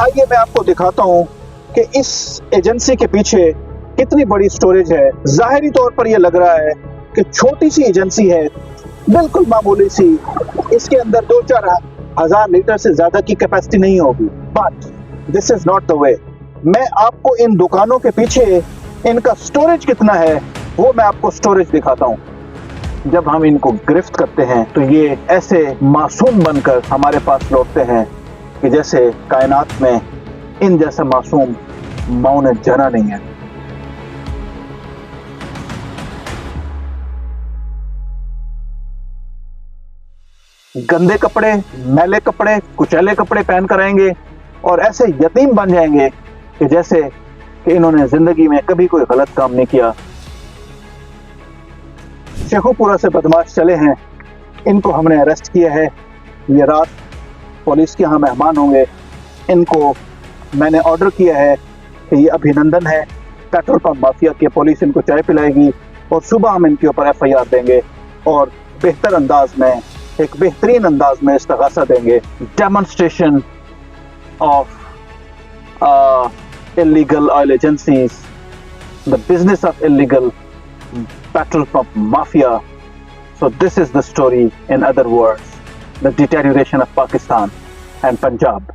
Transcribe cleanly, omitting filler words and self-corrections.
आइए मैं आपको दिखाता हूँ कि इस एजेंसी के पीछे कितनी बड़ी स्टोरेज है। ज़ाहिरी तौर पर यह लग रहा है कि छोटी सी एजेंसी है, बिल्कुल मामूली सी। इसके अंदर 2-4 हजार लीटर से ज्यादा की कैपेसिटी नहीं होगी, but this is not the way. मैं आपको इन दुकानों के पीछे इनका स्टोरेज कितना है वो मैं आपको स्टोरेज दिखाता हूँ। जब हम इनको गिरफ्त करते हैं तो ये ऐसे मासूम बनकर हमारे पास लौटते हैं कि जैसे कायनात में इन जैसा मासूम माँ ने जना नहीं है। गंदे कपड़े, मैले कपड़े, कुचैले कपड़े पहन कर आएंगे और ऐसे यतीम बन जाएंगे कि जैसे कि इन्होंने जिंदगी में कभी कोई गलत काम नहीं किया। शेखुपुरा से बदमाश चले हैं, इनको हमने अरेस्ट किया है। ये रात पुलिस के यहाँ मेहमान होंगे। इनको मैंने ऑर्डर किया है कि ये अभिनंदन है, पेट्रोल पंप माफिया की पुलिस इनको चाय पिलाएगी और सुबह हम इनके ऊपर FIR देंगे और बेहतर अंदाज में, एक बेहतरीन अंदाज में इस्तगासा देंगे। Demonstration of illegal oil agencies, the business of illegal petrol pump mafia. So this is the story, in other words, the deterioration of Pakistan and Punjab.